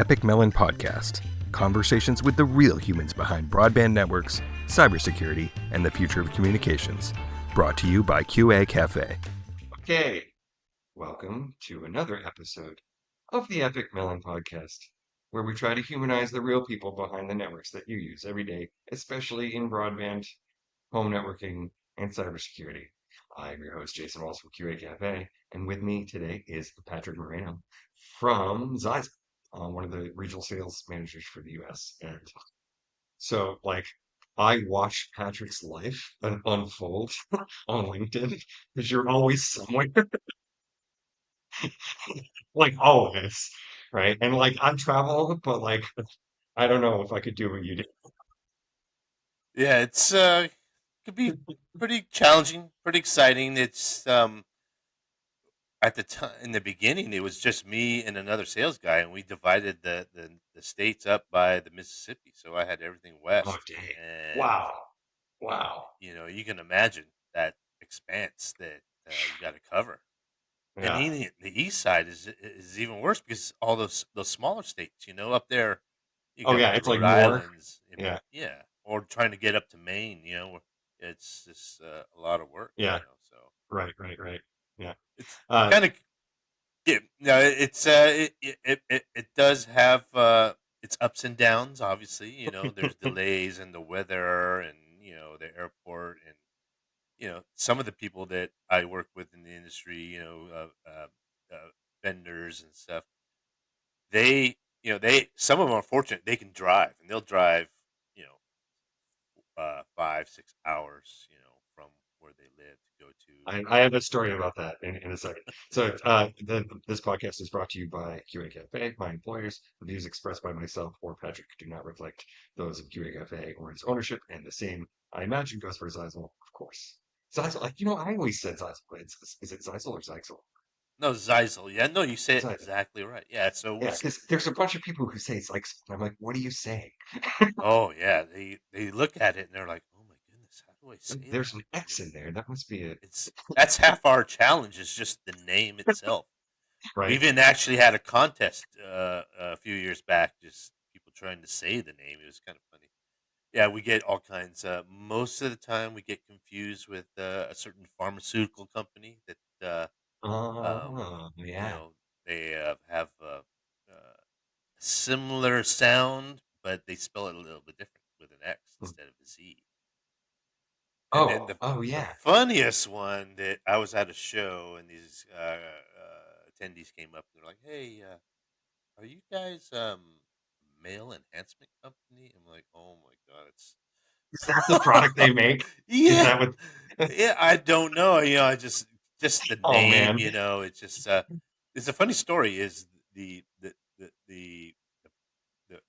Epik Mellon Podcast. Conversations with the real humans behind broadband networks, cybersecurity, and the future of communications. Brought to you by QA Cafe. Okay, welcome to another episode of the Epik Mellon Podcast, where we try to humanize the real people behind the networks that you use every day, especially in broadband, home networking, and cybersecurity. I'm your host, Jason Walls from QA Cafe, and with me today is Patrick Moreno from ZyXEL, one of the regional sales managers for the US. And so, I watch Patrick's life unfold on LinkedIn because you're always somewhere, like always, right? And I travel, but I don't know if I could do what you Yeah, it's could be pretty challenging, pretty exciting. It's at the time in the beginning, it was just me and another sales guy, and we divided the states up by the Mississippi. So I had everything Oh, west, dang. and Wow. Wow. you can imagine that expanse that you got to cover. And Yeah. even the east side is even worse because all those smaller states, up there, you Oh, got yeah. the It's like Rhode more. Islands, Yeah. yeah, or trying to get up to Maine, it's just a lot of work, Yeah. so Right. Right. Right. Yeah. it's Uh, kind of yeah, no, it does have its ups and downs. Obviously, there's delays in the weather and the airport and some of the people that I work with in the industry, vendors and stuff. They some of them are fortunate they can drive and they'll drive, you know, 5-6 hours, from where they live to go I have a story to. about that in a second. So, this podcast is brought to you by QA Cafe, my employers. The views expressed by myself or Patrick do not reflect those of QA Cafe or its ownership, and the same, I imagine, goes for ZyXEL, of course. ZyXEL, I always said ZyXEL, but is it ZyXEL or ZyXEL? No, ZyXEL. Yeah, no, you say it ZyXEL. exactly right. Yeah, so Yeah, because there's a bunch of people who say ZyXEL. And I'm like, what are you saying? oh yeah, they look at it and they're like, oh my goodness, how do I say There's that? an X in there. That must be it, That's half our challenge is just the name itself. We right? even actually had a contest a few years back, just people trying to say the name. It was kind of funny. Yeah, we get all kinds. Most of the time, we get confused with a certain pharmaceutical company that um, Yeah. they have a similar sound, but they spell it a little bit different with an X instead of a Z. And then Oh, the yeah. funniest one that I was at a show and these attendees came up and they're like, "Hey, are you guys male enhancement company?" I'm like, "Oh my god, it's Is that the product they make? Is yeah, that what? yeah." I don't know. I just the Oh name. man. It's just it's a funny story. Is the the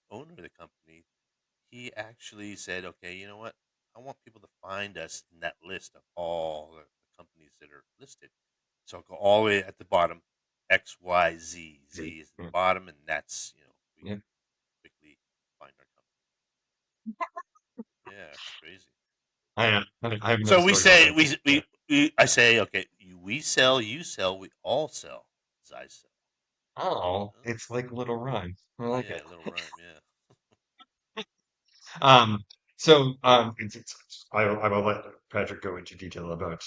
owner of the company, he actually said, "Okay, you know what? I want people to find us in that list of all the companies that are listed. So I'll go all the way at the bottom, X, Y, Z. Z Z. is at the Yeah. bottom, and that's we Yeah. quickly find our company. Yeah, it's crazy. I have another So we story about say that too. Yeah. I say, okay, we sell, you sell, we all sell. As I sell. Oh, Oh, it's like a little rhyme. I like yeah, it. little rhyme. Yeah. Um, I will let Patrick go into detail about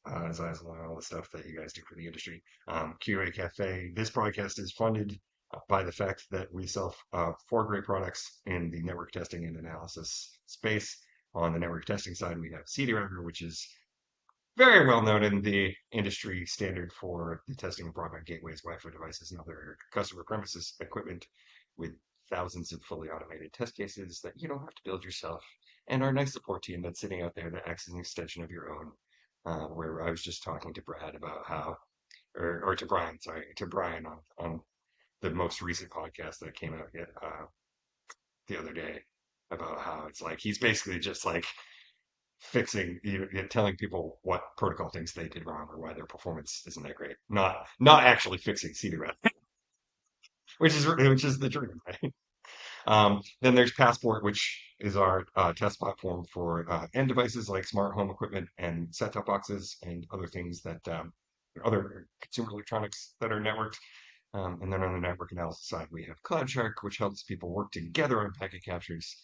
ZyXEL and all the stuff that you guys do for the industry. QA Cafe. This podcast is funded by the fact that we sell four great products in the network testing and analysis space. On the network testing side, we have CD Router, which is very well known in the industry standard for the testing of broadband gateways, Wi-Fi devices, and other customer premises equipment with thousands of fully automated test cases that you don't have to build yourself, and our nice support team that's sitting out there that acts as an extension of your own. Where I was just talking to Brad about how, or to Brian, sorry, to Brian on the most recent podcast that came out the other day about how it's like he's basically just like fixing telling people what protocol things they did wrong or why their performance isn't that great. Not actually fixing CD-ROM, which is the dream, right? Then there's Passport, which is our test platform for end devices like smart home equipment and set-top boxes and other things that other consumer electronics that are networked. And then on the network analysis side, we have CloudShark, which helps people work together on packet captures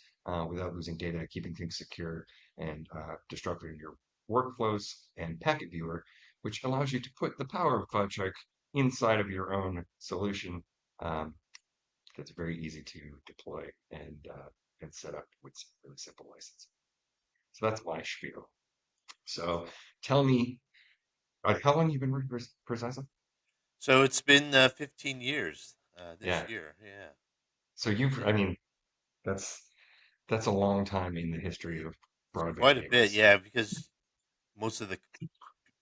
without losing data, keeping things secure, and disrupting your workflows, and Packet Viewer, which allows you to put the power of CloudShark inside of your own solution. Um, that's very easy to deploy and set up with some really simple license. So that's my spiel. So tell me, how long you been working for Zyxel? So it's been 15 years this Yeah. year. Yeah. So you've, Yeah. I mean, that's that's a long time in the history It- of It's broadband quite a bit, gateways. yeah, because most of the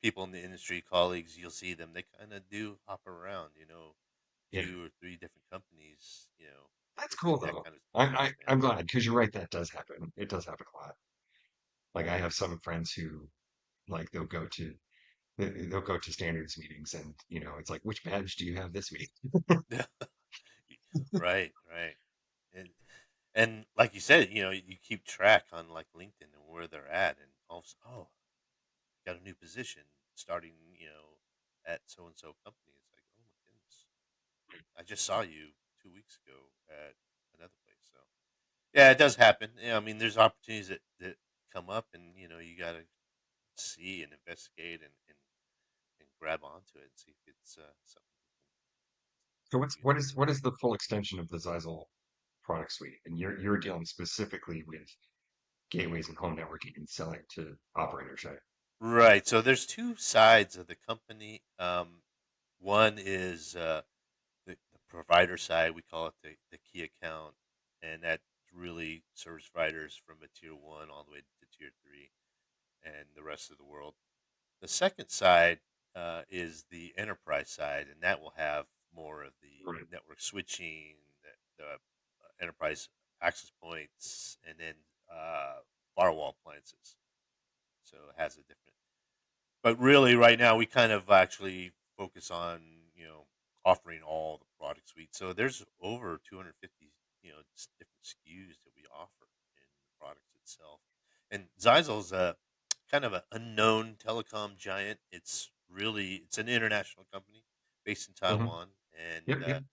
people in the industry, colleagues, you'll see them, they kind of do hop around, Yeah, 2 or 3 different companies, that's cool within that though. kind of I'm time I, span. I'm glad because you're right. That does happen. It does happen a lot. Like I have some friends who like they'll go to standards meetings and it's like which badge do you have this week? Yeah. Right, right. And and like you said, you keep track on like LinkedIn and where they're at, and all of a sudden, oh, got a new position starting, at so and so company. It's like, oh my goodness, I just saw you 2 weeks ago at another place. So yeah, it does happen. Yeah, I mean, there's opportunities that come up, and you got to see and investigate and grab onto it and see if it's something So what's you can what help is with. what is the full extension of the Zyxel product suite? And you're dealing specifically with gateways and home networking and selling to operators, right? Right. So there's 2 sides of the company. One is the provider side. We call it the key account, and that really serves providers from a tier 1 all the way to tier 3 and the rest of the world. The second side is the enterprise side, and that will have more of the Right. network switching, the enterprise access points, and then firewall appliances. So it has a different. But really, right now, we kind of actually focus on offering all the product suite. So there's over 250 different SKUs that we offer in the products itself. And Zyxel's a kind of an unknown telecom giant. It's an international company based in Hmm. Taiwan, and Yep, yep.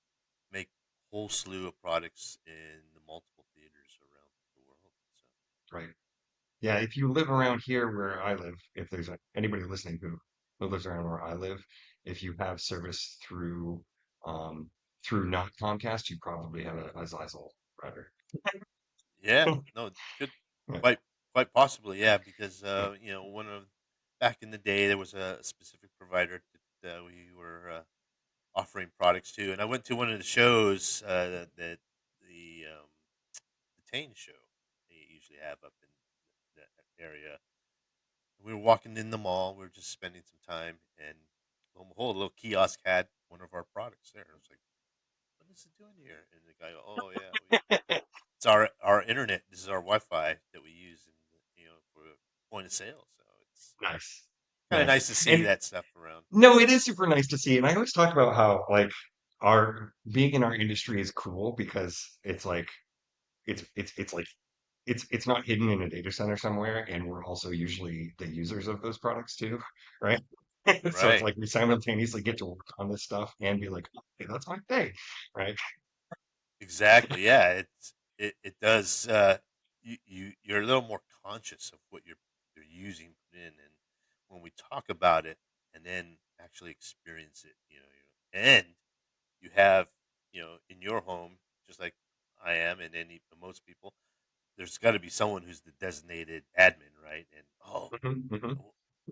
make a whole slew of products in the multiple theaters around the world. So Right. Yeah, if you live around here where I live, if there's anybody listening who lives around where I live, if you have service um through not Comcast, you probably have a Zyxel router. yeah, no, could Yeah, quite quite possibly, yeah, because yeah. one of back in the day there was a specific provider that we were offering products to, and I went to one of the shows that the Tane show they usually have up in that area. We were walking in the mall, we were just spending some time, and lo and behold, a little kiosk had one of our products there. I was like, "What is it doing here?" And the guy, "Oh yeah, it's our internet. This is our Wi-Fi that we use in for point of sale. So it's Nice. kind of Nice. nice to see And that stuff around." no, it is super nice to see. And I always talk about how like our being in our industry is cool because it's like it's like it's not hidden in a data center somewhere, and we're also usually the users of those products too, right? So it's Right. like we simultaneously get to work on this stuff and be like, okay, that's my thing, right? Exactly. Yeah. It does. You're a little more conscious of what you're using put in, and when we talk about it and then actually experience it, and you have in your home, just like I am, and most people, there's got to be someone who's the designated admin, right? And oh, Hmm. Hmm.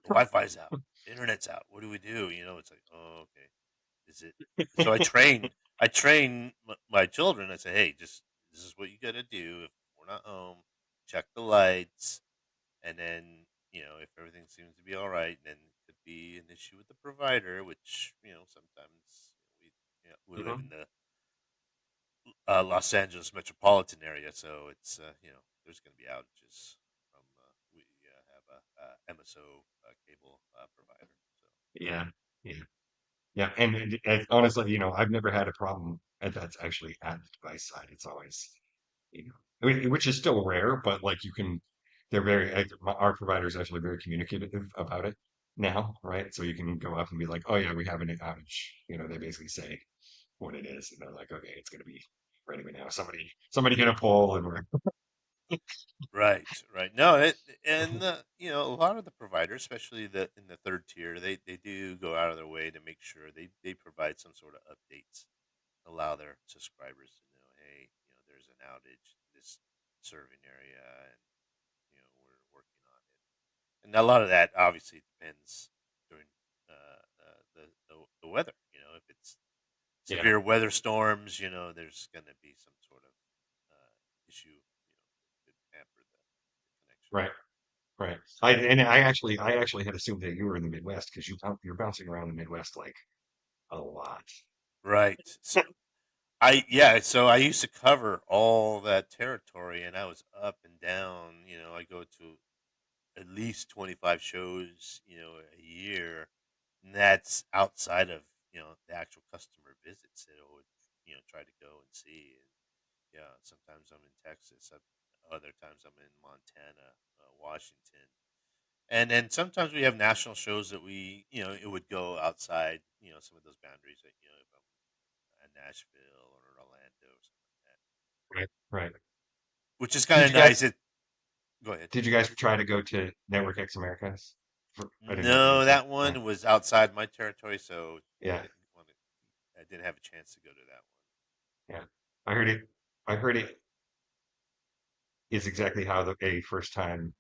the Wi-Fi's out, the internet's out. What do we do? It's like, oh, okay. Is it? So I train my children. I say, hey, just this is what you got to do if we're not home. Check the lights, and then if everything seems to be all right, then it could be an issue with the provider, which sometimes we live in Hmm. the Los Angeles metropolitan area, so it's there's going to be outages from we have a MSO cable provider. So Yeah, yeah, yeah. And honestly, I've never had a problem, and that's actually at the device side. It's always, I mean, which is still rare, but like they're very, our provider is actually very communicative about it now, right? So you can go up and be like, oh yeah, we have an outage. They basically say. what it is, and they're like, okay, it's gonna be ready now. Somebody hit a poll, and we're Right, right. No, and a lot of the providers, especially in the third tier, they do go out of their way to make sure they provide some sort of updates, allow their subscribers to know, hey, there's an outage in this serving area, and we're working on it. And a lot of that obviously depends during the weather. If it's yeah, severe weather storms, there's going to be some sort of issue, that could hamper the connection. right, right. I actually had assumed that you were in the Midwest because you're bouncing around the Midwest like a lot. Right. So I used to cover all that territory, and I was up and down. I go to at least 25 shows, a year, and that's outside of the actual customer visits that I would try to go and see. And yeah, sometimes I'm in Texas, other times I'm in Montana, Washington, and then sometimes we have national shows that it would go outside some of those boundaries, that if I'm at Nashville or Orlando or something like that, Right, right. which is kind Did of you guys nice. Go ahead. did you guys try to go to Network X Americas? I didn't know if you No, guys did. that Oh, one was outside my territory, so yeah, didn't want to. I didn't have a chance to go to that yeah. I heard it. I heard it is exactly how a first time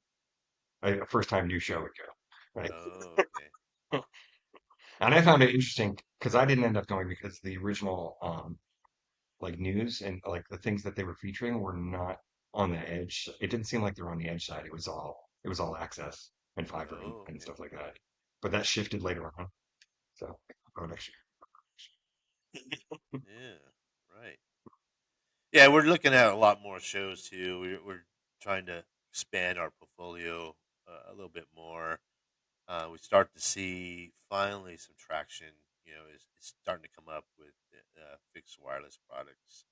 new show would go, right? one. Oh, okay. And I found it interesting because I didn't end up going because the original like news and like the things that they were featuring were not on the edge. It didn't seem like they were on the edge side. It was all access and fiber and, Oh, and okay. stuff like that. But that shifted later on. So oh next Yeah, right. Yeah, we're looking at a lot more shows too. We're trying to expand our portfolio a little bit more. We start to see finally some traction. It's starting to come up with fixed wireless products,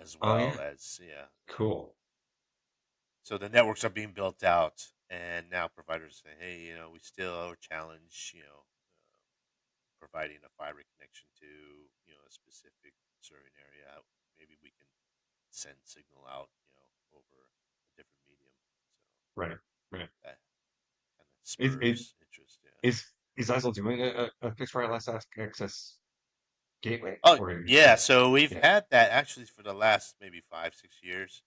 as Oh well yeah, as cool. so the networks are being built out, and now providers say, hey, we still challenge, providing a fiber connection to a specific serving area. Maybe we can send signal out, over a different medium. Right, right. So that kind of Is is spurs interest. Yeah. is is Isel doing a fixed wireless access gateway Oh or is yeah, it? so we've Yeah. had that actually for the last maybe 5 6 years.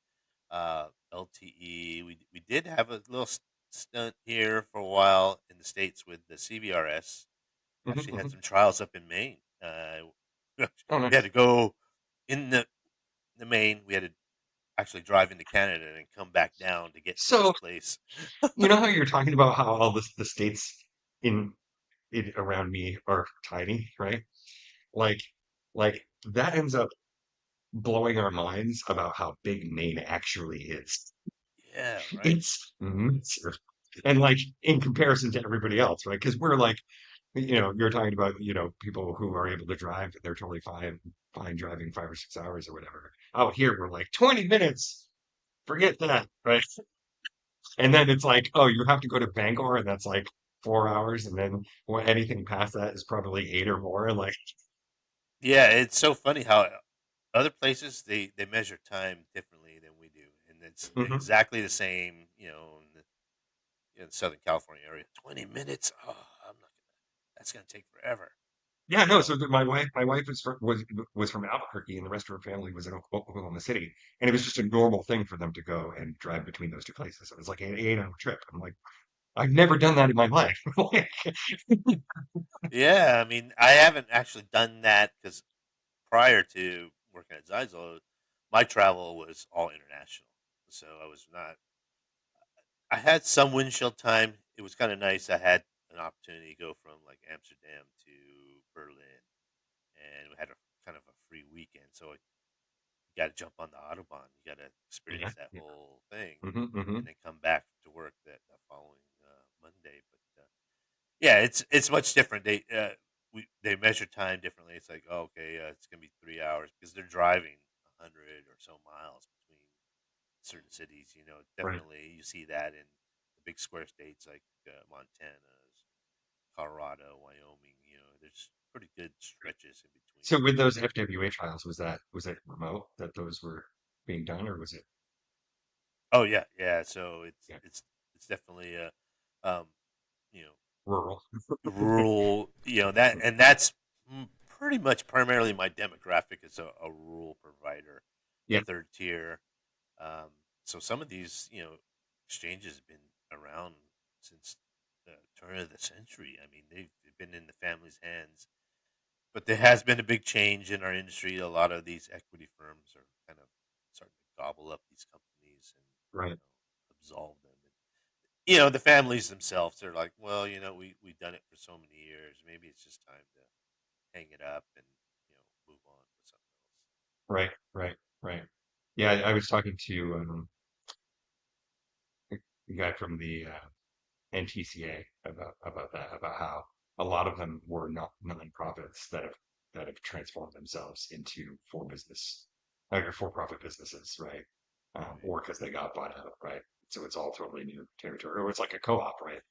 LTE. We did have a little stunt here for a while in the states with the CBRS. Hmm, Actually had hmm. some trials up in Maine. Oh We had to nice. go in the Maine. We had to actually drive into Canada and come back down to get to this So place. you know how you're talking about how all the states in it around me are tiny, right? Like like that ends up blowing our minds about how big Maine actually is. Yeah, right. It's massive. And like in comparison to everybody else, right? Because we're like, you're talking about, people who are able to drive, they're totally fine driving 5 or 6 hours or whatever. Out here, we're like 20 minutes. Forget that, right? And then it's like, oh, you have to go to Bangor, and that's like 4 hours, and then anything past that is probably eight or more. Like, Yeah, it's so funny how other places they measure time differently than we do, and it's mhm. exactly the same. In Southern California area, 20 minutes. Oh, I'm not gonna. That's gonna take forever. Yeah, You no. know. So my wife was from Albuquerque, and the rest of her family was in Oklahoma City, and it was just a normal thing for them to go and drive between those two places. It was like an 8 hour trip. I'm like, I've never done that in my life. Like, Yeah, I mean, I haven't actually done that because prior to working at ZyXEL, my travel was all international. So I was not. I had some windshield time. It was kind of nice. I had an opportunity to go from like Amsterdam to Berlin, and we had a kind of a free weekend. So you got to jump on the autobahn. You got to yeah, experience that yeah. whole thing, Hmm, hmm. and then come back to work that following Monday. But yeah, it's much different. They measure time differently. It's like, oh, okay, it's gonna be 3 hours because they're driving 100 or so miles between certain cities. Right. Definitely you see that in the big square states like Montana's, Colorado, Wyoming. There's pretty good stretches in between. So with those FWA trials, was it remote that those were being done, or was it Oh yeah, yeah. So it's yeah, it's it's definitely a um, you know rural? rural. That's pretty much primarily my demographic is a rural provider, the Yeah, third tier. Um, so some of these exchanges have been around since the turn of the century. I mean, they've been in the family's hands. But there has been a big change in our industry. A lot of these equity firms are kind of starting to gobble up these companies and right, absolve them. And, the families themselves are like, well, we've done it for so many years. Maybe it's just time to hang it up and move on with something else. right, right, right. Yeah, I was talking to a guy from the NTCA about that, about how a lot of them were not nonprofits that have transformed themselves into for-profit businesses, right? Right. Or because they got bought out, right? So it's all totally new territory. Or it's like a co-op, right?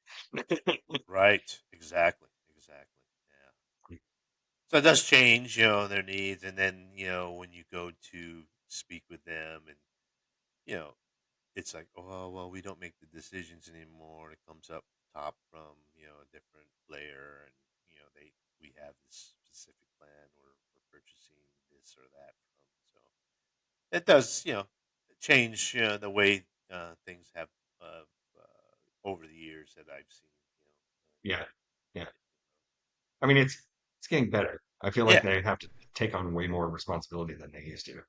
Right. Exactly. Exactly. Yeah. So it does change, their needs, and then when you go to speak with them, and you know it's like, oh well, we don't make the decisions anymore. It comes up top from a different layer, and we have this specific plan we're purchasing this or that from. So it does change the way things have over the years that I've seen. Yeah, yeah. I mean, it's getting better. I feel like Yeah. they have to take on way more responsibility than they used to,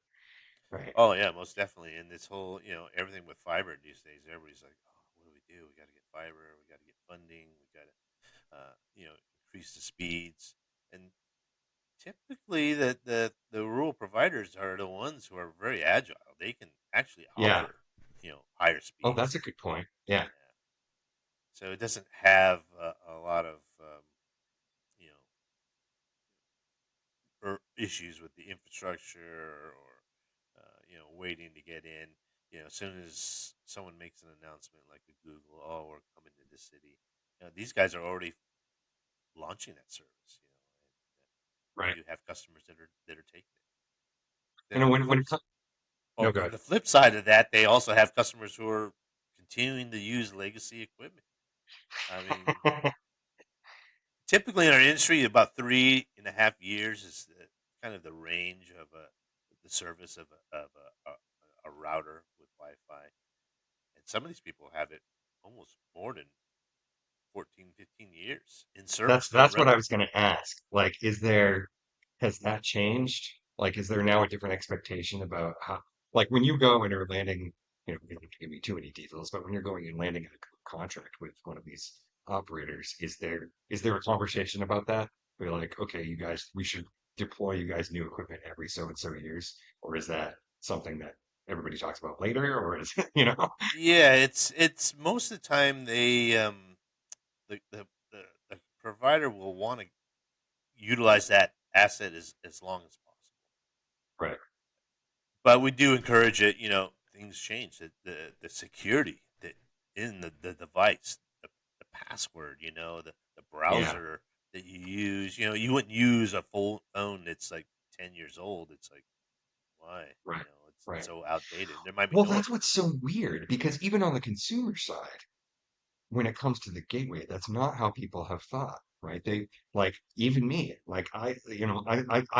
right? Oh yeah, most definitely. And this whole everything with fiber these days, everybody's like, oh, what do we do? We got to get fiber. We got to get funding. We got to increase the speeds. And typically, the rural providers are the ones who are very agile. They can actually Yeah. offer higher Oh, that's speeds. a good point. Yeah. Yeah. So it doesn't have a lot of you know issues with the infrastructure or waiting to get in. As soon as someone makes an announcement like a Google, oh, we're coming to the city, these guys are already launching that service. And Right. you have customers that are taking it. You Then know, on the when flip it comes, no, oh, go on the flip side of that, they also have customers who are continuing to use legacy equipment. I mean, ahead. typically in our industry, about 3.5 years is kind of the range of the service of a router with Wi-Fi. And some of these people have it almost more than 14, 15 years in service, no That's what I rental. was going to ask. Like, has that changed? Like, is there now a different expectation about how, like, when you go and are landing, you don't have to give me too many details, but when you're going and landing a contract with one of these operators, is there a conversation about that? We're like, okay, you guys, we should deploy you guys new equipment every so and so years, or is that something that everybody talks about later, or is it, Yeah, it's most of the time the provider will want to utilize that asset as long as possible. right? But we do encourage it. Things change. The security that in the device, the password. The Yeah, browser that you use. You wouldn't use a full phone that's like 10 years old. It's like why? right, It's right. so outdated. There might be Well, no that's other. what's so weird because even on the consumer side, when it comes to the gateway, that's not how people have thought, right? They like even me, like I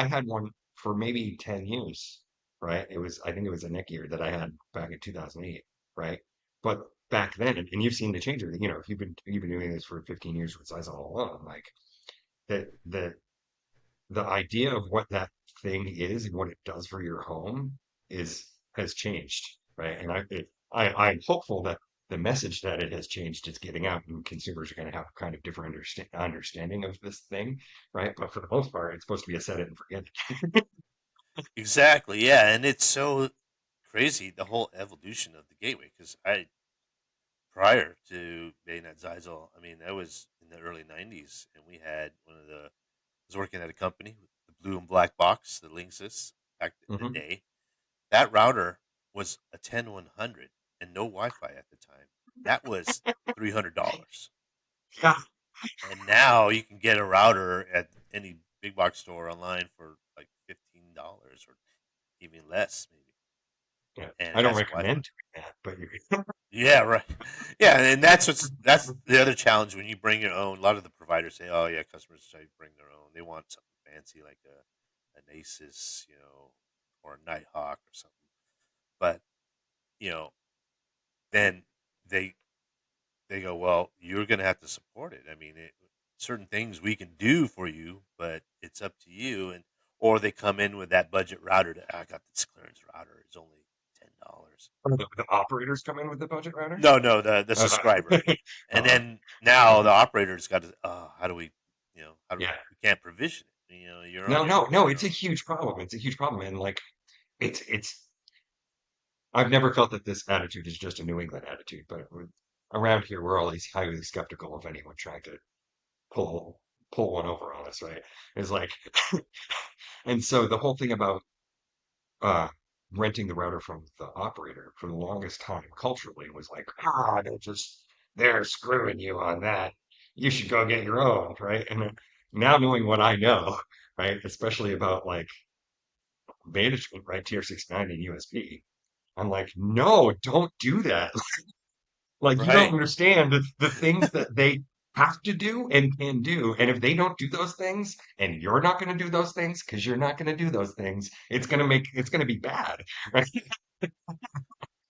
had one for maybe 10 years, right? I think it was a neck gear that I had back in 2008, right? But back then, and you've seen the change, if you've been doing this for 15 years with size all along, like the the idea of what that thing is and what it does for your home has changed, right? And I'm hopeful that the message that it has changed is getting out, and consumers are going to have kind of different understanding of this thing, right? But for the most part, it's supposed to be a set it and forget it. Exactly. Yeah, and it's so crazy the whole evolution of the gateway because I prior to being at ZyXEL, I mean that was in the early '90s, and we had I was working at a company with the blue and black box, the Linksys, back in the Hmm. day. That router was a 10100 and no Wi-Fi at the time. That was $300. Yeah. And now you can get a router at any big box store online for like $15 or even less, maybe, Yeah, and it I don't has Wi-Fi. recommend doing that, but you Yeah, right. Yeah, and that's the other challenge when you bring your own. A lot of the providers say, "Oh, yeah, customers try to bring their own. They want something fancy like an Asus, or a Nighthawk or something." But you know, then they they go, "Well, you're going to have to support it. I mean, certain things we can do for you, but it's up to you." And or they come in with that budget router. I got this clearance router. It's only $10. the operators come in with the budget router. No, no, the Uh, subscriber. And uh, then now the operator's got to, how do we, how do yeah, we can't provision it? You're on no, your no, no. It's a own. huge problem. It's a huge problem, and like it's. I've never felt that this attitude is just a New England attitude, but around here we're always highly skeptical of anyone trying to pull pull one over on us, right? It's like, and so the whole thing about uh, renting the router from the operator for the longest time culturally was like, they're screwing you on that. You should go get your own, right? And then now knowing what I know, right, especially about like management, right, TR69 and USB, I'm like, no, don't do that. Like you don't Right, understand the things that they have to do and can do. And if they don't do those things and you're not going to do those things because you're not going to do those things, it's going to be bad, right?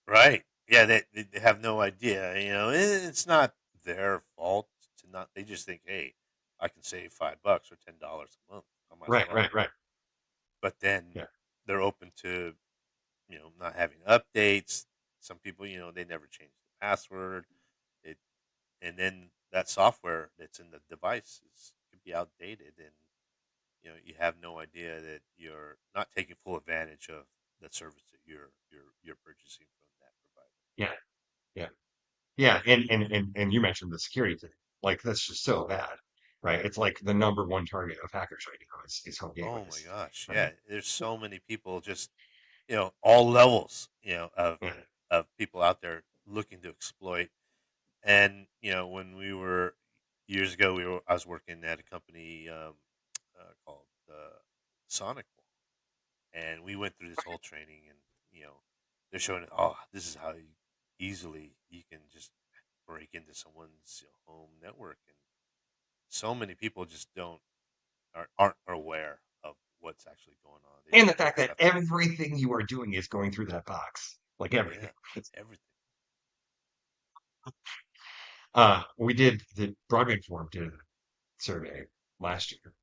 right. Yeah, they have no idea. It's not their fault to not. They just think, hey, I can save $5 or $10 a month. I might as Right, well. right, right. But then Yeah. they're open to not having updates. Some people, they never change the password. It and then that software that's in the device could be outdated, and you have no idea that you're not taking full advantage of the service that you're purchasing from that provider. Yeah. Yeah. Yeah. And you mentioned the security thing. Like that's just so bad, right? It's like the number one target of hackers right now is home Oh my gateways, gosh, right? yeah. There's so many people, just all levels, Yeah. of people out there looking to exploit. And when we were years ago, I was working at a company called Sonic, and we went through this whole training, and they're showing, oh, this is how easily you can just break into someone's home network. And so many people just aren't aware of what's actually going on. They And just the put fact that stuff in. everything you are doing is going through that box, like everything. Yeah, everything. We did the Broadband Forum did a survey last year.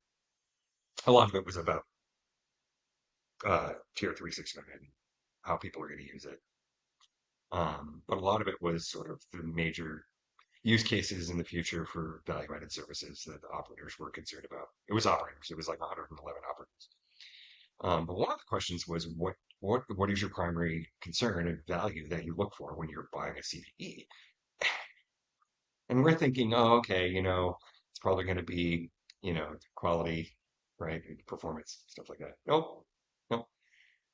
A lot of it was about Tier 369, how people are going to use it. But a lot of it was sort of the major use cases in the future for value-added services that the operators were concerned about. It was operators. It was like 111 operators. But one of the questions was, what is your primary concern and value that you look for when you're buying a CPE? And we're thinking, oh, okay, it's probably going to be, quality, right, and performance, stuff like that. Nope, nope.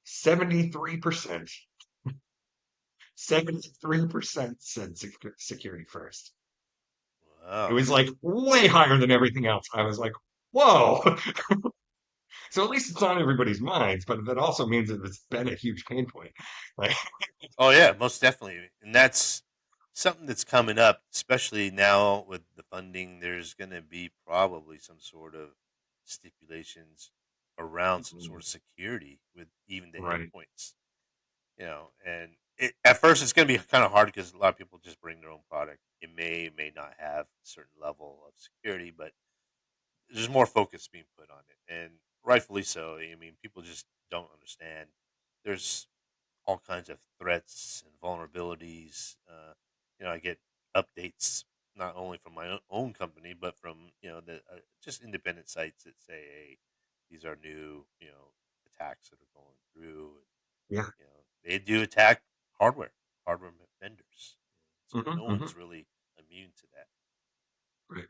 73%, 73% said security first. It Wow. was like way higher than everything else. I was like, whoa. So at least it's on everybody's minds, but that also means that it's been a huge pain point. Like, Oh yeah, most definitely, and that's something that's coming up, especially now with the funding. There's going to be probably some sort of stipulations around some sort of security with even the right. endpoints. And at first it's going to be kind of hard because a lot of people just bring their own product. It may not have a certain level of security, but there's more focus being put on it, and rightfully so. I mean, people just don't understand. There's all kinds of threats and vulnerabilities. I get updates not only from my own company, but from the just independent sites that say, "Hey, these are new attacks that are going through." Yeah. They do attack hardware vendors. So Hmm, no hmm. one's really immune to that. Right.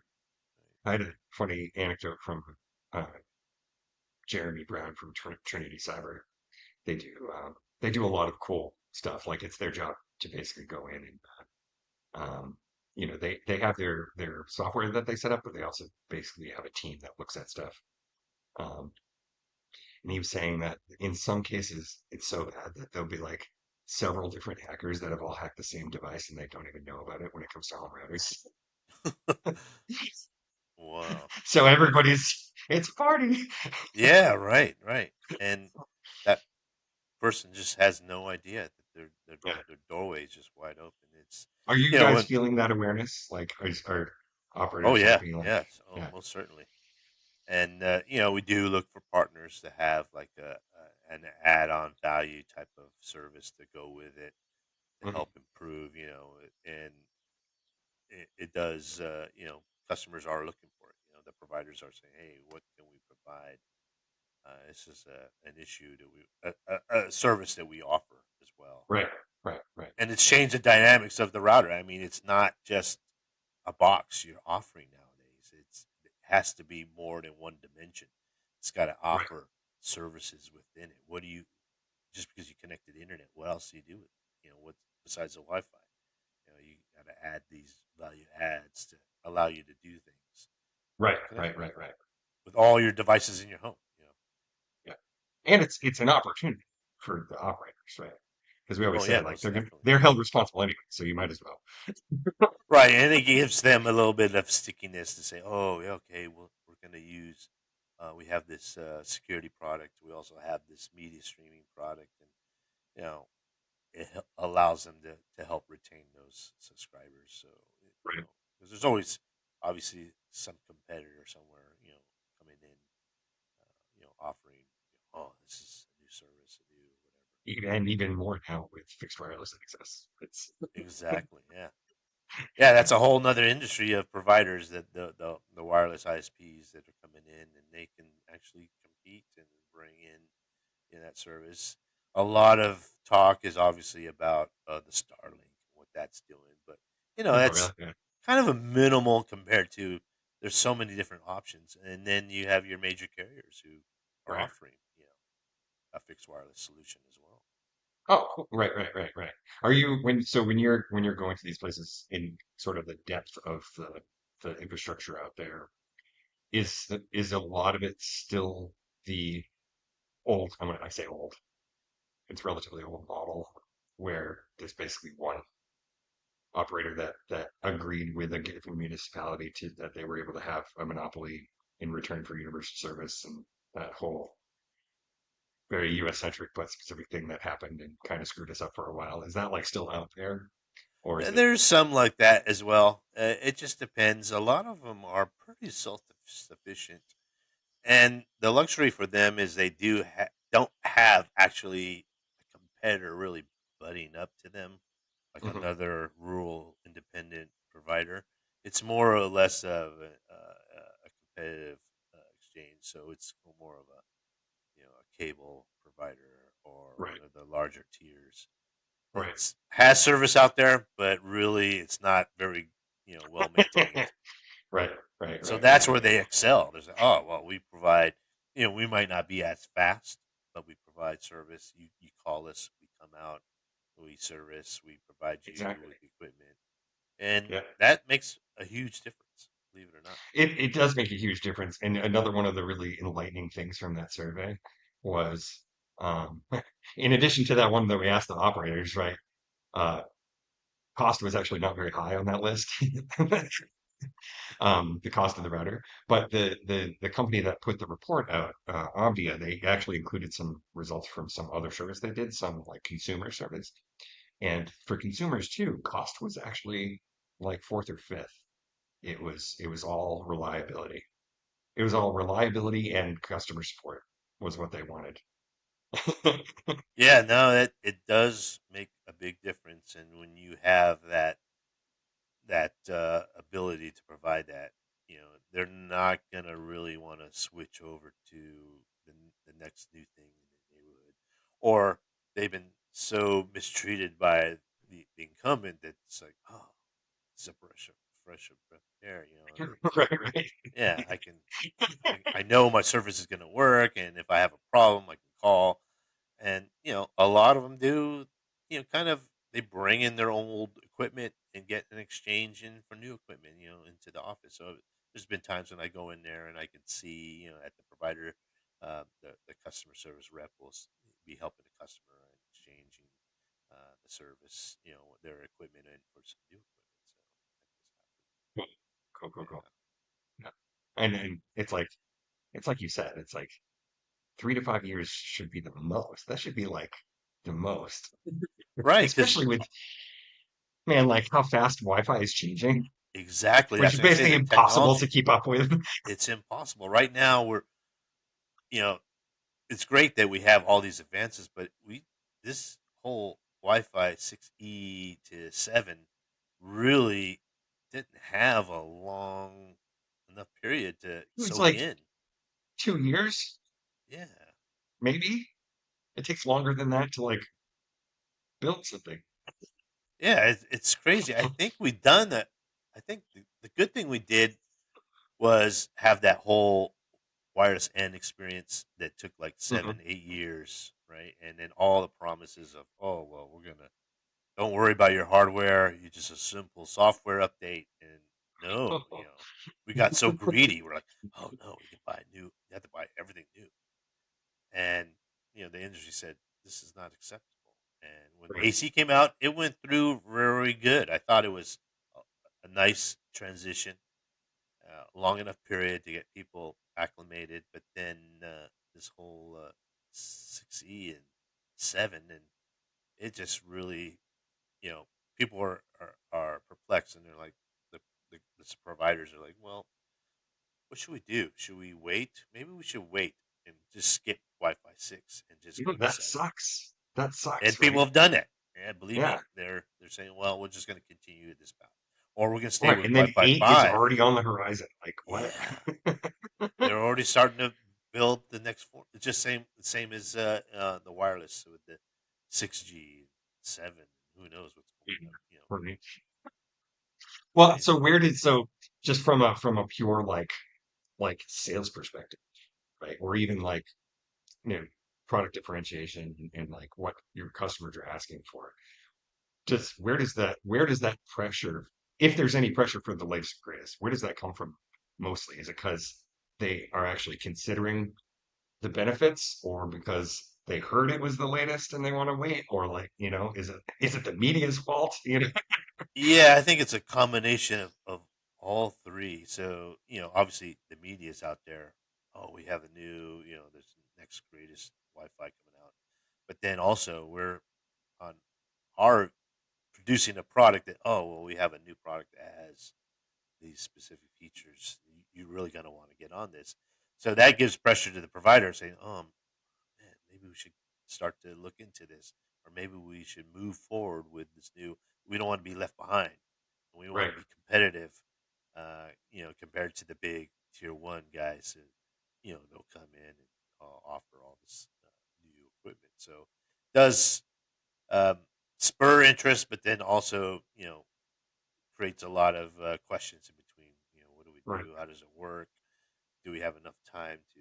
I had a funny anecdote from uh, Jeremy Brown from Trinity Cyber. They do a lot of cool stuff. Like it's their job to basically go in and they have their software that they set up, but they also basically have a team that looks at stuff. Um, and he was saying that in some cases it's so bad that there'll be like several different hackers that have all hacked the same device and they don't even know about it when it comes to home routers. Wow. So everybody's it's a party. Yeah, right, right. And that person just has no idea that Yeah. their doorway is just wide open. It's Are you you know, guys when, feeling that awareness? Like, are oh operators yeah, being like, yes, oh yeah, most certainly. And we do look for partners to have like an add-on value type of service to go with it to mhm, help improve, and it does, customers are looking for it. The providers are saying, hey, what can we provide? This is an issue that a service that we offer as well. right, right, And it's changed the dynamics of the router. I mean, it's not just a box you're offering nowadays. It has to be more than one dimension. It's got to right, offer services within it. What do you just because you connect to the internet? What else do you do with it? What besides the Wi-Fi? You got to add these value adds to allow you to do things right, connect right. with all your devices in your home. Yeah, and it's an opportunity for the operators, right? Because we always Oh say yeah, like most definitely. they're held responsible anyway, so you might as well. Right, and it gives them a little bit of stickiness to say, "Oh, yeah, okay, well, we're going to use. We have this security product. We also have this media streaming product, and you know, allows them to help retain those subscribers. So, Right. because there's always obviously some competitor somewhere, coming in, offering, oh, this is a new service, a new whatever. And even more now with fixed wireless access. It's Exactly. Yeah. Yeah, that's a whole nother industry of providers that the wireless ISPs that are coming in and they can actually compete and bring in that service. A lot of talk is obviously about the Starlink, what that's doing, but oh, really? that's Yeah. kind of a minimal compared to there's so many different options, and then you have your major carriers who are Right. offering a fixed wireless solution as well. Oh, cool. Right. Are you when you're going to these places in sort of the depth of the infrastructure out there, is a lot of it still the old, I say old, it's relatively old model where there's basically one operator that agreed with a given municipality to that they were able to have a monopoly in return for universal service and that whole very US centric but specific thing that happened and kind of screwed us up for a while. Is that like still out there or is it? There's some like that as well. It just depends. A lot of them are pretty self-sufficient, and the luxury for them is they don't have actually a competitor really butting up to them, like Mhm. another rural independent provider. It's more or less of a competitive exchange, so it's more of a cable provider or Right, the larger tiers right. that has service out there, but really it's not very well maintained. Right, right, So right, right, that's where right. they excel. There's like, oh well, we provide. We might not be as fast, but we provide service. You call us, we come out, we service, we provide you Exactly. with equipment, and Yeah. that makes a huge difference. Believe it or not. It does make a huge difference. And another one of the really enlightening things from that survey was um in addition to that one that we asked the operators, right? Uh cost was actually not very high on that list. The cost of the router. But the company that put the report out, Omdia, they actually included some results from some other service they did, some like consumer service. And for consumers too, cost was actually like fourth or fifth. It was all reliability. It was all reliability and customer support was what they wanted. Yeah, no, it does make a big difference, and when you have that ability to provide that, they're not gonna really want to switch over to the next new thing in the neighborhood, or they've been so mistreated by the incumbent that it's like, oh, it's a fresh of breath of air, Right, right. yeah, I know my service is gonna work, and if I have a problem, I can call, and a lot of them do, kind of they bring in their old equipment and get an exchange in for new equipment, into the office. So there's been times when I go in there and I can see, at the provider, the customer service rep will be helping the customer and exchanging the service, their equipment in for some new equipment. So Cool, cool, cool, that cool. does Yeah. And it's like you said, it's like 3 to 5 years should be the most. That should be like the most, happen. Right, because especially with man, like how fast Wi-Fi is changing, exactly which that's is what I say. basically The impossible to technology, keep up with. it's impossible. Right now, you know, it's great that we have all these advances, but this whole Wi-Fi 6E to 7 really didn't have a long enough period to It's soak like in. 2 years, Yeah, maybe. It takes longer than that to like build something. yeah, it's crazy. I think we done that. I think the good thing we did was have that whole wireless N experience that took like Hmm. 7, 8 years, right? And then all the promises of, oh well, we're gonna don't worry about your hardware. You just a simple software update. And no, we got so greedy. We're like, oh no, we can buy new. You have to buy everything new. And the industry said this is not acceptable. And when Right. AC came out, it went through very good. I thought it was a nice transition, long enough period to get people acclimated. But then this whole 6E and 7, and it just really you know, people are perplexed and they're like, the providers are like, well, what should we do? Should we wait? Maybe we should wait and just skip Wi-Fi 6 and just You go know, to that 7. sucks. That And sucks, people right? have done that. And believe Yeah. me, they're saying, well, we're just going to continue this path, or we're going to stay Right. with And then Wi-Fi 8 is 5. already on the horizon. Like what? Yeah, they're already starting to build the next four. It's just same as the wireless with the 6G, 7. Who knows what's coming up? Right. Well, Crazy. so just from a pure like sales perspective, right? Or even like, you know, product differentiation and like what your customers are asking for. Just where does that pressure, if there's any pressure for the latest and greatest, where does that come from mostly? Is it because they are actually considering the benefits, or because they heard it was the latest and they want to wait, or like, is it the media's fault? Yeah, I think it's a combination of all three. So, obviously the media's out there. Oh, we have a new, there's the next greatest Wi-Fi coming out. But then also we're on our producing a product that, oh, well, we have a new product that has these specific features. You're really going to want to get on this. So that gives pressure to the provider saying, man, maybe we should start to look into this, or maybe we should move forward with this new. We don't want to be left behind, and we want Right. to be competitive. Compared to the big tier 1 guys, and they'll come in and offer all this new equipment. So it does um, spur interest, but then also creates a lot of questions in between. What do we Right. do? How does it work? Do we have enough time to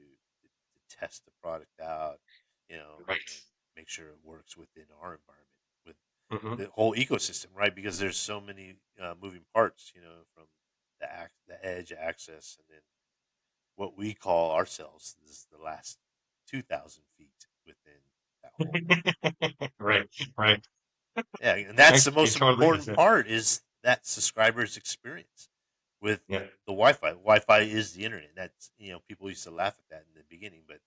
test the product out, Right. and make sure it works within our environment with Hmm. the whole ecosystem, right? Because there's so many moving parts, from the edge access, and then what we call ourselves is the last 2,000 feet within that whole network. Right. Right. Yeah, and that's the It most totally is. important Yeah. part is that subscriber's experience with Yeah. the Wi-Fi. Wi-Fi is the internet. That's people used to laugh at that in the beginning, but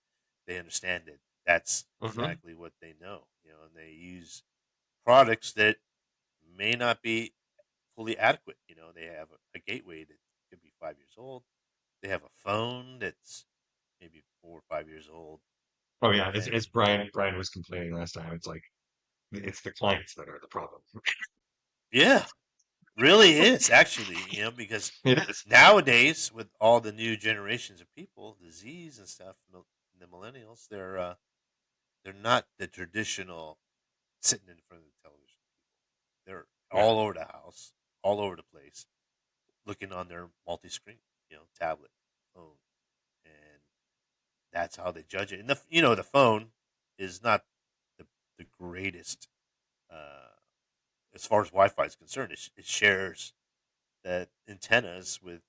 they understand that that's Hmm. exactly what they know. And they use products that may not be fully adequate. They have a gateway that could be 5 years old. They have a phone that's maybe 4 or 5 years old, Oh yeah. As, and as Brian was complaining last time, it's like it's the clients that are the problem. yeah, really is actually. Because It is. nowadays with all the new generations of people, the Z's and stuff, the millennials, they're not the traditional sitting in front of the television people. They're Yeah. all over the house, all over the place, looking on their multi-screen, tablet, phone, and that's how they judge it. And the phone is not the greatest uh, as far as Wi-Fi is concerned, it shares that antennas with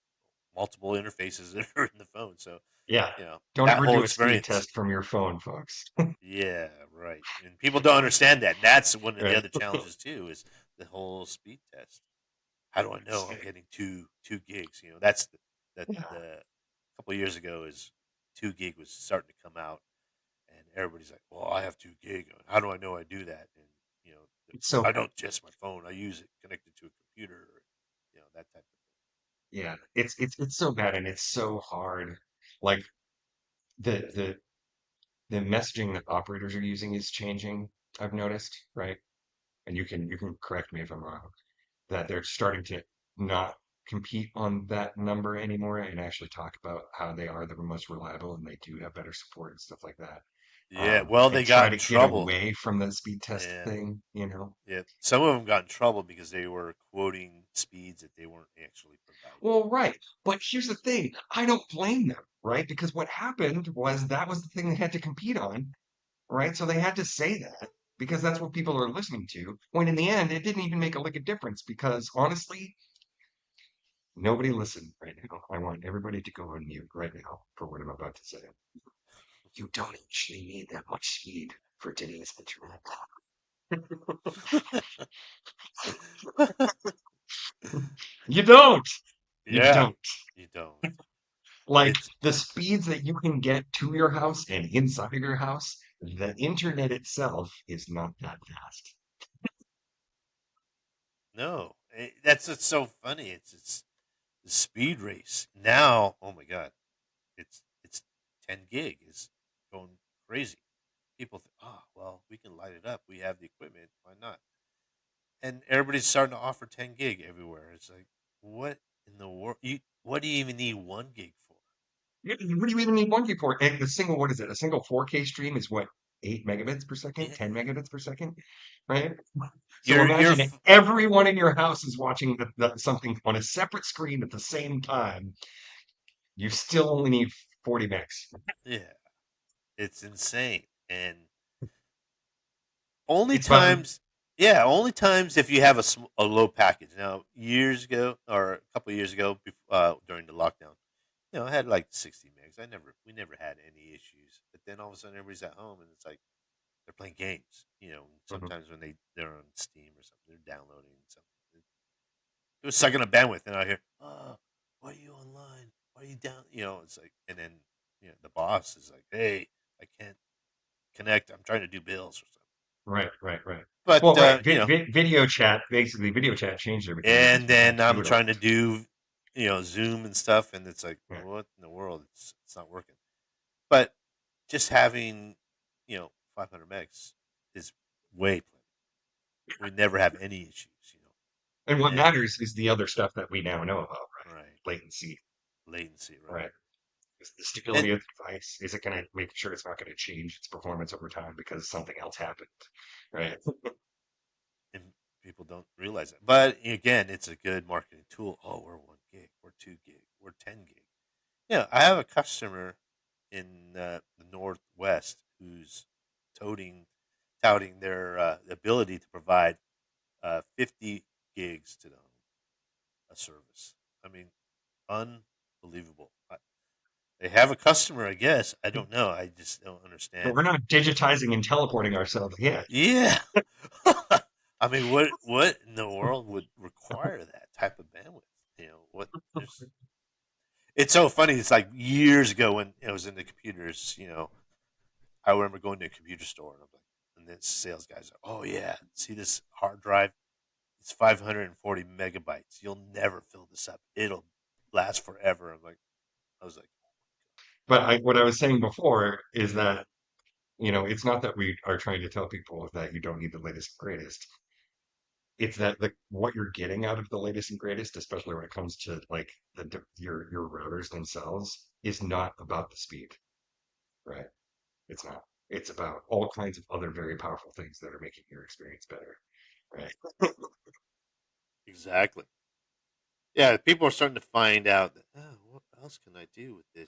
multiple interfaces that are in the phone. So, Yeah. Don't that ever whole do a speed experience. test from your phone, folks. Yeah, right. And people don't understand that. That's one of the Right. other challenges too, is the whole speed test. How do I know I'm getting two gigs? That's Yeah. the couple of years ago is 2 gig was starting to come out, and everybody's like, "Well, I have 2 gig. How do I know I do that?" And you know, So I don't just my phone. I use it connected to a computer, or, that type of yeah, it's so bad and it's so hard. Like the the the messaging that operators are using is changing, I've noticed, right? And you can correct me if I'm wrong, that they're starting to not compete on that number anymore and actually talk about how they are the most reliable and they do have better support and stuff like that. thing. Yeah. Well, And they try got in to get trouble. away from the speed test Yeah. thing, you know? Yeah. Some of them got in trouble because they were quoting speeds that they weren't actually providing. Well, right. But here's the thing. I don't blame them, right? Because what happened was that was the thing they had to compete on, right? So they had to say that because that's what people are listening to. When in the end, it didn't even make a lick of difference because honestly, nobody listened right now. I want everybody to go on mute right now for what I'm about to say. You don't actually need that much speed for today's internet. You don't. You Yeah. don't. You don't. Like It's the speeds that you can get to your house and inside of your house, the internet itself is not that fast. no. That's what's so funny. It's the speed race now. Oh my god. It's 10 gig is going crazy. People think, oh well, we can light it up. We have the equipment. Why not? And everybody's starting to offer 10 gig everywhere. It's like, what in the world? What do you even need 1 gig for? What do you even need 1 gig for? And the single, what is it? A single 4K stream is what, 8 megabits per second, Yeah, 10 megabits per second, right? So you're imagine everyone in your house is watching something on a separate screen at the same time. You still only need 40 megs. yeah, it's insane. And only It's about times, yeah, only times if you have a low package. Now, years ago or a couple of years ago, during the lockdown, I had like 60 megs. We never had any issues. But then all of a sudden, everybody's at home, and it's like they're playing games. Mhm. Sometimes when they're on Steam or something, they're downloading something. It was sucking up bandwidth, and I hear, "Oh, why are you online? Why are you down?" It's like, and then the boss is like, "Hey, I can't connect. I'm trying to do bills or something." Right, right, right. But Well, right. Video chat, basically, video chat changed everything because and we had then to do I'm it over. trying to do Zoom and stuff, and it's like, Yeah. what in the world? It's not working. But just having 500 megs is way plenty. We never have any issues. And what And matters is the other stuff that we now know about, right? right, Latency, latency, right, right? Is the and stability of the device. Is it going to make sure it's not going to change its performance over time because something else happened, right? and people don't realize it. But again, it's a good marketing tool. Oh, we're 1 gig, we're 2 gig, we're 10 gig. I have a customer in the Northwest who's touting touting their ability to provide 50 gigs to the home, a service. I mean, unbelievable. They have a customer, I guess. I don't know. I just don't But understand. we're not digitizing and teleporting ourselves yet. Yeah. I mean, what in the world would require that type of bandwidth? What there's It's so funny. It's like years ago when I was in the computers, I remember going to a computer store and I'm like, and the sales guys are, oh yeah, see this hard drive? It's 540 megabytes. You'll never fill this up. It'll last forever. I was like, But what I was saying before is that, it's not that we are trying to tell people that you don't need the latest and greatest. It's that what you're getting out of the latest and greatest, especially when it comes to like your routers themselves, is not about the speed, right? It's not. It's about all kinds of other very powerful things that are making your experience better, right? exactly. Yeah, people are starting to find out that, oh, what else can I do with this?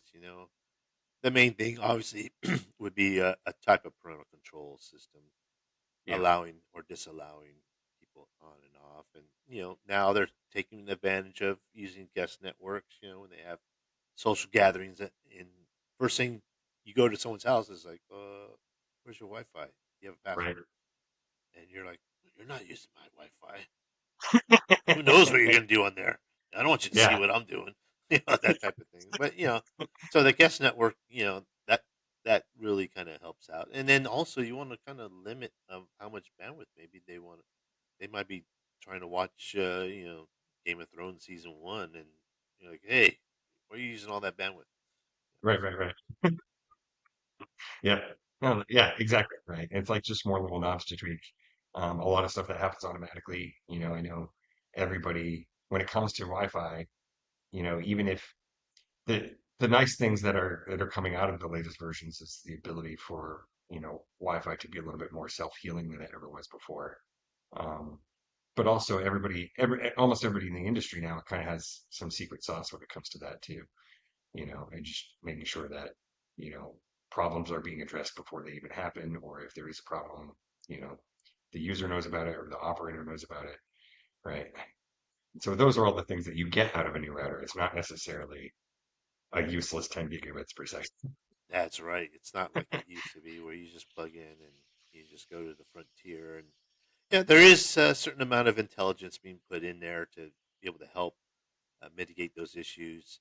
The main thing, obviously, would be a type of parental control system Yeah. allowing or disallowing people on and off, and now they're taking advantage of using guest networks. When they have social gatherings, and first thing you go to someone's house is like, where's your Wi-Fi? You have a Right. password, and you're like, you're not using my Wi-Fi. Who knows what you're going to do on there? I don't want you to see Yeah. what I'm doing. That type of thing. But so the guest network, that really kind of helps out. And then also you want to kind of limit how much bandwidth maybe they want. They might be trying to watch, Game of Thrones season 1, and you're like, hey, why are you using all that bandwidth? Right. Right. Right. Yeah. No, yeah, exactly. Right. It's like just more little knobs to tweak. A lot of stuff that happens automatically. I know everybody, when it comes to Wi-Fi, even if the nice things that are coming out of the latest versions is the ability for, Wi-Fi to be a little bit more self-healing than it ever was before. Um, but also almost everybody in the industry now kind of has some secret sauce when it comes to that too, and just making sure that, you know, problems are being addressed before they even happen, or if there is a problem, you know, the user knows about it or the operator knows about it, right? So those are all the things that you get out of a new router. It's not necessarily a useless 10 gigabits per second. That's right. It's not like it used to be where you just plug in and you just go to the frontier. And yeah, there is a certain amount of intelligence being put in there to be able to help mitigate those issues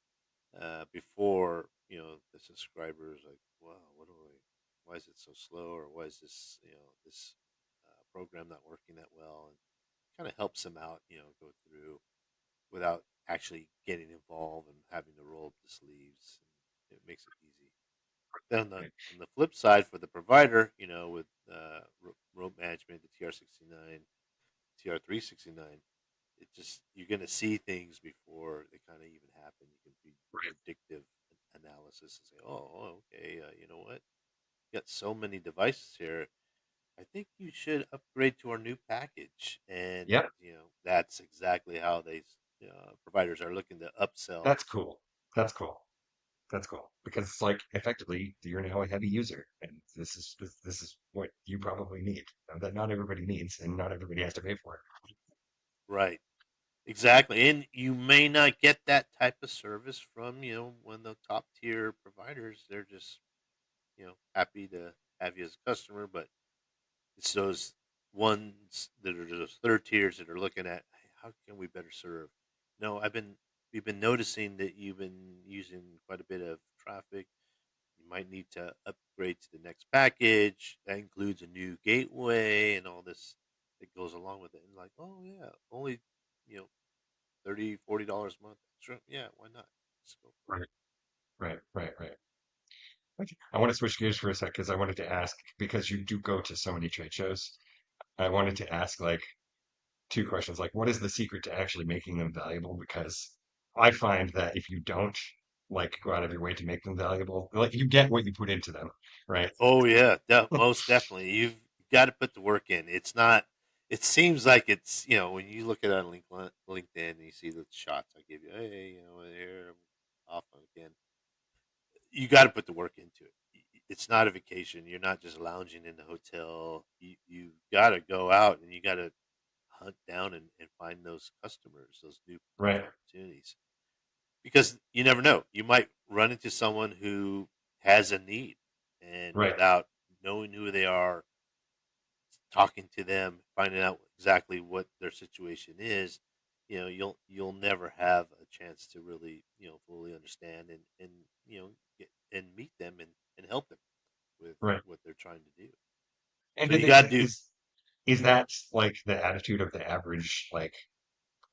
before the subscribers like, wow, what do I? Why is it so slow, or why is this program not working that well? And kind of helps them out, go through without actually getting involved and having to roll up the sleeves. And it makes it easy. Then on the flip side, for the provider, with road management, the TR69, TR369, it just you're going to see things before they kind of even happen. You can be Right. predictive analysis and say, "Oh, okay, you know what? You got so many devices here. I think you should upgrade to our new package." And Yep, that's exactly how they providers are looking to upsell. that's cool. That's cool. That's cool because it's like effectively you're now a heavy user, and this is what you probably need that not everybody needs, and not everybody has to pay for it. Right. Exactly. And you may not get that type of service from, one of the top tier providers. They're just, happy to have you as a customer, but it's those ones that are those third tiers that are looking at, hey, how can we better serve? No, we've been noticing that you've been using quite a bit of traffic. You might need to upgrade to the next package. That includes a new gateway and all this that goes along with it. And like, oh yeah, only, you know, $30, $40 a month. Sure, yeah, why not? Let's go for Right, right, right, right. Okay. I want to switch gears for a sec because I wanted to ask because you do go to so many trade shows. I wanted to ask like two questions, like what is the secret to actually making them valuable? Because I find that if you don't like go out of your way to make them valuable, like you get what you put into them, right? Oh yeah, most definitely. You've got to put the work in. It's not. It seems like it's when you look at it on LinkedIn and you see the shots I give you. Hey, here I'm off again. You got to put the work into it. It's not a vacation. You're not just lounging in the hotel. You got to go out and you got to hunt down and find those customers, those new Right, potential opportunities. Because you never know. You might run into someone who has a need, and right, without knowing who they are, talking to them, finding out exactly what their situation is, you'll never have a chance to really fully understand and get and meet them and help them with right. what they're trying to do. And So did you they, got to do. is that like the attitude of the average like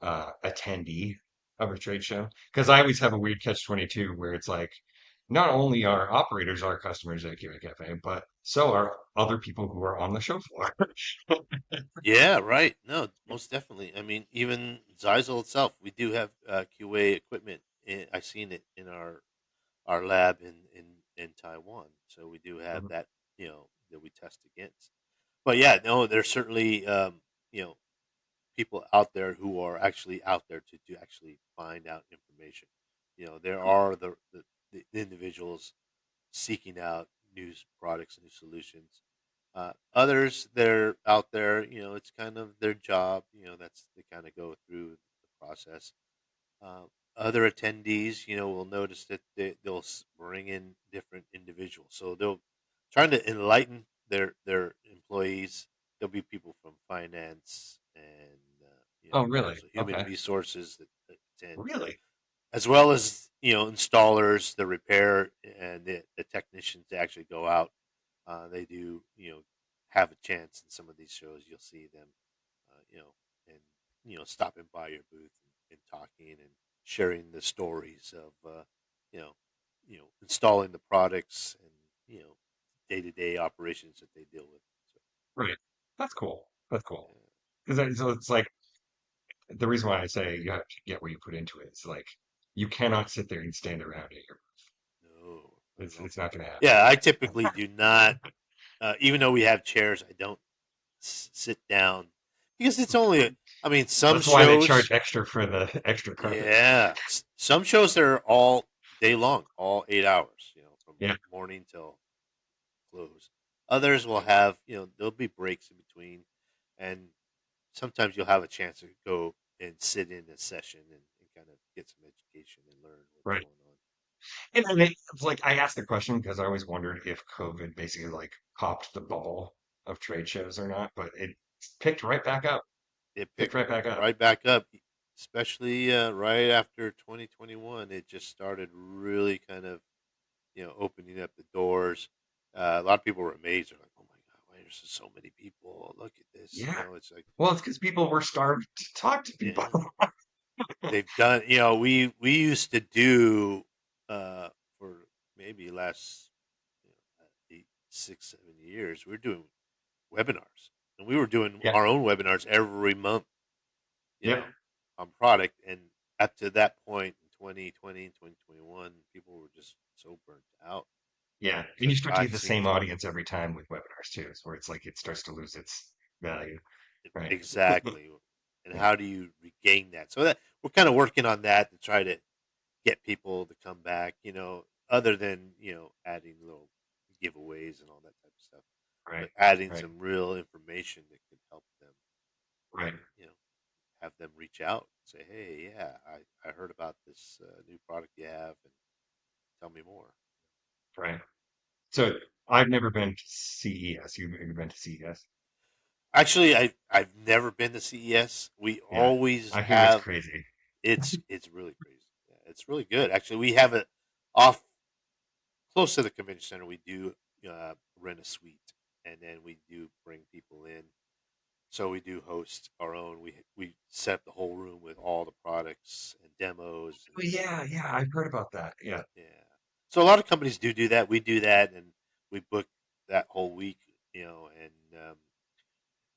attendee of a trade show? Because I always have a weird catch-22 where it's like, not only are operators our customers at QA Cafe, but so are other people who are on the show floor. Yeah, right. No, most definitely. I mean, even ZyXEL itself, we do have QA equipment. I've seen it in our lab in Taiwan. So we do have that, that we test against. But yeah, no, there's certainly you know people out there who are actually out there to actually find out information. There are the individuals seeking out new products and new solutions. Others, they're out there, it's kind of their job, that's they kind of go through the process. Other attendees, will notice that they'll bring in different individuals. So they'll trying to enlighten their employees. There'll be people from finance and Oh, really? also human Okay. resources that attend, Really? as well as installers, the repair, and the technicians to actually go out. They do have a chance in some of these shows. You'll see them, and stopping by your booth and talking and sharing the stories of you know installing the products and day to day operations that they deal with. So, Right. That's cool. That's cool. yeah. Because so it's like the reason why I say you have to get what you put into it. It's like you cannot sit there and stand around it. No, not at It's all. it's not going to happen. Yeah, I typically do not. Even though we have chairs, I don't sit down because it's only. I mean, some That's why they charge shows. extra for the extra carpet. Yeah, some shows are all day long, all 8 hours. From Yeah. morning till close. Others will have, there'll be breaks in between, and sometimes you'll have a chance to go and sit in a session and kind of get some education and learn what's Right. going on. And it's like I asked the question because I always wondered if COVID basically like popped the bubble of trade shows or not, but it picked right back up. It Picked picked right back up. right back up, especially right after 2021. It just started really kind of, opening up the doors. A lot of people were amazed. They're like, "Oh my God, why there's so many people? Look at this!" Yeah. It's like, Well, it's because people were starved to talk to people. yeah, they've done. We used to do for maybe last 8, 6, 7 years. We were doing webinars, and we were doing Yeah. our own webinars every month. You Yep. know, on product, and up to that point in 2020 and 2021, people were just so burnt out. Yeah. It's And you like start to I've get the seen same audience every time with webinars too, where it's like it starts to lose its value. Right. exactly, and Yeah. how do you regain that? So that we're kind of working on that to try to get people to come back. Other than adding little giveaways and all that type of stuff, Right. but adding Right. some real information that could help them. Right. You know, have them reach out, say, "Hey, yeah, I heard about this new product you have, and tell me more." Right. So I've never been to CES. You've been to CES? Actually, I've never been to CES. We Yeah. always I hear it's have. crazy. It's really crazy. Yeah, it's really good. Actually, we have it off close to the convention center. We do rent a suite, and then we do bring people in. So we do host our own. We set up the whole room with all the products and demos, and Oh, yeah, yeah, I've heard about that. Yeah. yeah. So a lot of companies do that. We do that, and we book that whole week. And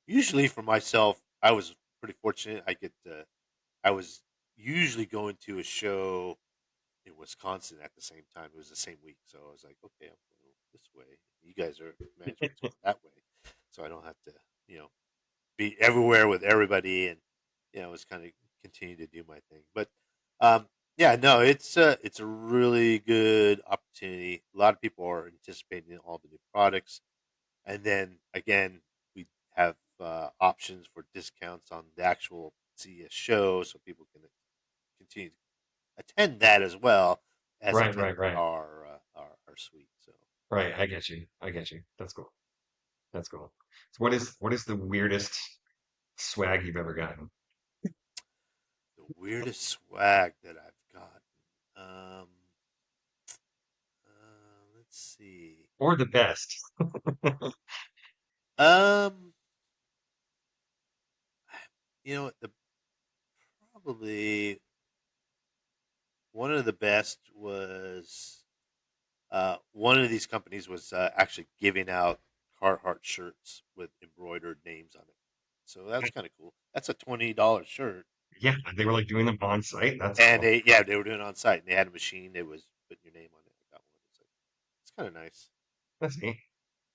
usually for myself, I was pretty fortunate. I was usually going to a show in Wisconsin at the same time. It was the same week, so I was like, okay, I'm going this way. You guys are management's going that way, so I don't have to, you know, be everywhere with everybody, and just kind of continue to do my thing. But yeah, no, it's a really good opportunity. A lot of people are anticipating all the new products, and then again, we have options for discounts on the actual CES show, so people can continue to attend that as well as Right, attend right, right. our suite. So Right. I get you. I get you. That's cool. That's cool. So what is the weirdest swag you've ever gotten? the weirdest swag that I've gotten. Um, let's see. Or the best? Um, the probably one of the best was one of these companies was actually giving out Carhartt shirts with embroidered names on it. So that's kind of cool. That's a $20 shirt, Yeah, they you were know, like doing them on site. That's and cool. they were doing it on site, and they had a machine that was putting your name on it. I got one. It's kind of nice. That's neat.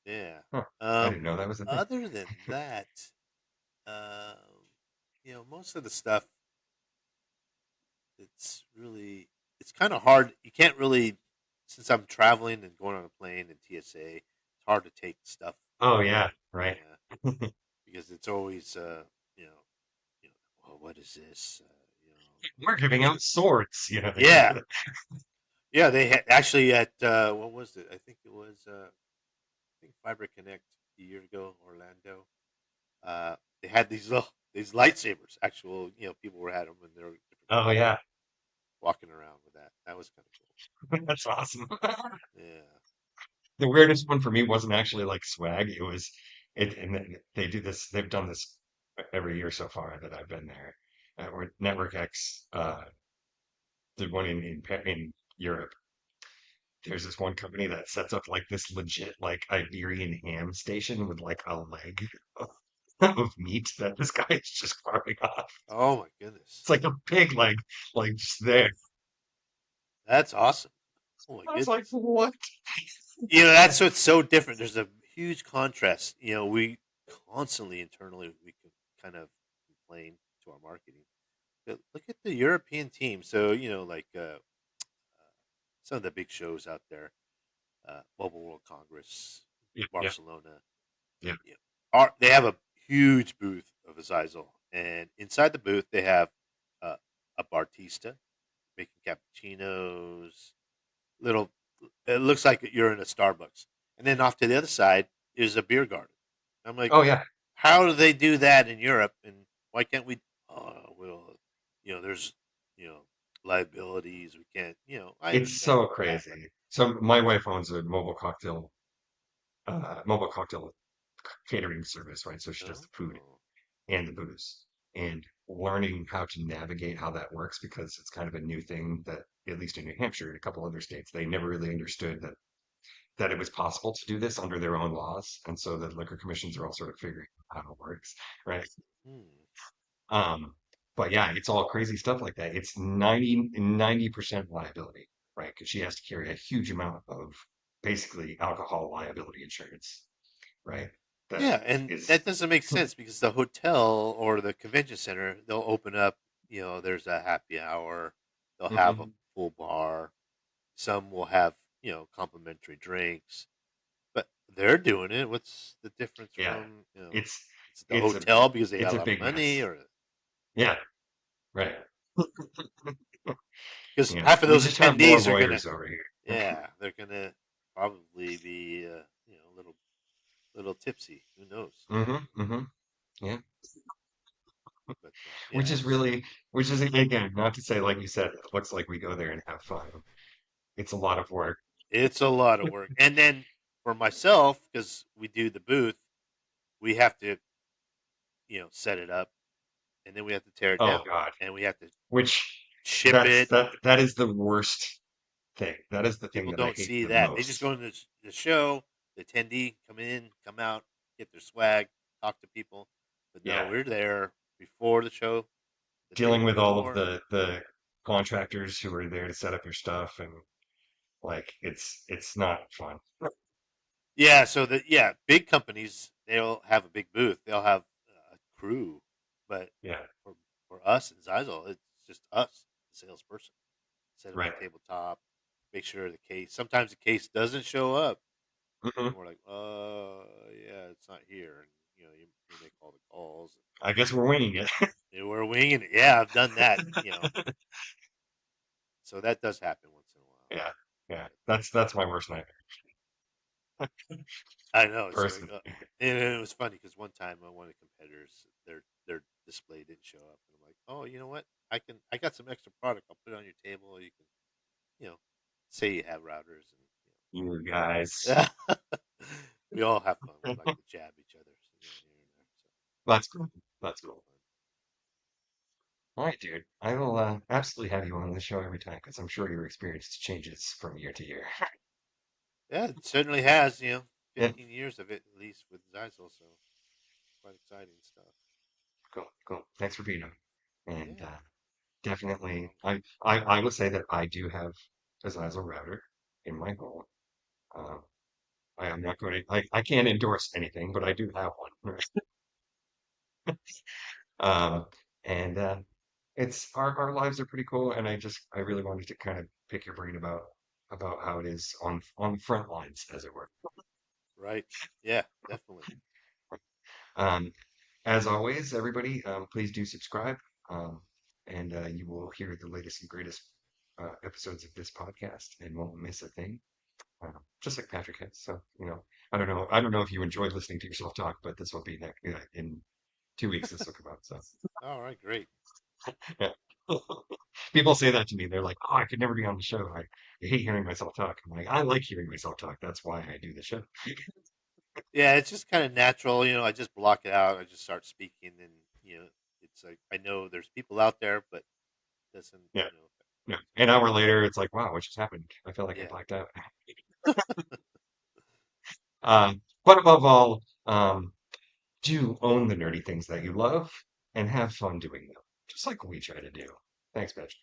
Yeah. Huh. I Um, didn't know that was a thing. other than that, um, most of the stuff it's really it's kind of hard. You can't really, since I'm traveling and going on a plane and TSA. It's hard to take stuff Oh yeah, right. Yeah, because it's always you know, well, what is this? We're giving Is out it? swords, they can Yeah, do that. yeah. They had actually at what was it? I think it was I think Fiber Connect a year ago, Orlando. They had these lightsabers. Actual, people were had them, and they're different Oh colors, yeah, walking around with that. That was kind of cool. that's awesome. Yeah. The weirdest one for me wasn't actually like swag. It was and they do this. They've done this every year so far that I've been there. Or Network X, the one in Europe. There's this one company that sets up like this legit like Iberian ham station with like a leg of, of meat that this guy is just carving off. Oh my goodness, It's like a pig leg, like just there. that's awesome. Oh my I was like, goodness. what? That's what's so different. There's a huge contrast. We constantly internally we can kind of complain to our marketing. But look at the European team. So like some of the big shows out there, Mobile World Congress, Yeah, yeah, Barcelona. yeah. They have a huge booth of ZyXEL, and inside the booth they have uh, a bartista making cappuccinos. Little, it looks like you're in a Starbucks, and then off to the other side is a beer garden. I'm like, Oh yeah. how do they do that in Europe, and why can't we? Oh well, there's you know liabilities. We can't. I It's understand so all that, but crazy. So my wife owns a mobile cocktail catering service, right? So she does the food oh, and the booze, and learning how to navigate how that works because it's kind of a new thing that, at least in New Hampshire and a couple other states, they never really understood that it was possible to do this under their own laws, and so the liquor commissions are all sort of figuring out how it works, right? hmm. Um, but yeah, it's all crazy stuff like that. It's 90% liability, right? Because she has to carry a huge amount of basically alcohol liability insurance, right? That Yeah, and is, that doesn't make sense because the hotel or the convention center, they'll open up, there's a happy hour, they'll have a Mhm. full bar, some will have, complimentary drinks, but they're doing it. What's the difference Yeah, from, it's it's the it's a hotel because they it's got a a lot of big money, mess. or Yeah, right. because Yeah, half of we those just have more attendees are gonna, lawyers over here. yeah, they're gonna probably be, a little tipsy. Who knows? Hmm. Yeah, But which yeah, is really, which is again, not to say like you said, it looks like we go there and have fun. It's a lot of work. it's a lot of work. And then for myself, because we do the booth, we have to, set it up, and then we have to tear it Oh down, God, and we have to which ship it. that is the worst thing. That is the thing People that I don't hate see the that. They just most. go to the show, the attendee come in, come out, get their swag, talk to people. But no, Yeah, we're there before the show, the day dealing with all of before. the contractors who are there to set up your stuff and like it's not fun. Yeah, so big companies they'll have a big booth. They'll have a crew, but Yeah, for us at ZyXEL, it's just us, the salesperson. Set up right. the tabletop, make sure the case. Sometimes the case doesn't show up, Hmm. and we're like, yeah, it's not here, and you make all the calls. I guess we're winging it. And we're winging it. Yeah, I've done that. So that does happen once in a while. Yeah, yeah. But That's my worst nightmare, I know. So, personally. and it was funny because one time one of the competitors, their display didn't show up, and I'm like, oh, you know what? I got some extra product. I'll put it on your table. You can, you know, say you have routers, You guys. and we all have fun. We like to jab each other, here and there. So That's cool. That's it's cool. fun. All right, dude. I will absolutely have you on the show every time because I'm sure your experience changes from year to year. Yeah, it certainly has. Yeah, 15 years of it at least with ZyXEL, so quite exciting stuff. cool, cool. Thanks for being on. And Yeah, no definitely, problem. I would say that I do have a ZyXEL router in my home. Uh, I am not going to, I can't endorse anything, but I do have one. Um, and it's our lives are pretty cool, and I really wanted to kind of pick your brain about how it is on the front lines, as it were. Right. Yeah, definitely. Um, as always, everybody, please do subscribe, um, and you will hear the latest and greatest episodes of this podcast and won't miss a thing. Just like Patrick has. So, I don't know if you enjoyed listening to yourself talk, but this will be next in 2 weeks. This will come out. So, All right, great. yeah. People say that to me. They're like, "Oh, I could never be on the show. I hate hearing myself talk." I'm like, "I like hearing myself talk. That's why I do the show." Yeah, it's just kind of natural, I just block it out. I just start speaking, and it's like I know there's people out there, but it doesn't, Yeah. Yeah. it's An kind of hour later, it's like, "Wow, what just happened?" I feel like I yeah. blacked out. But above all, do own the nerdy things that you love and have fun doing them, just like we try to do. Thanks, Mitch.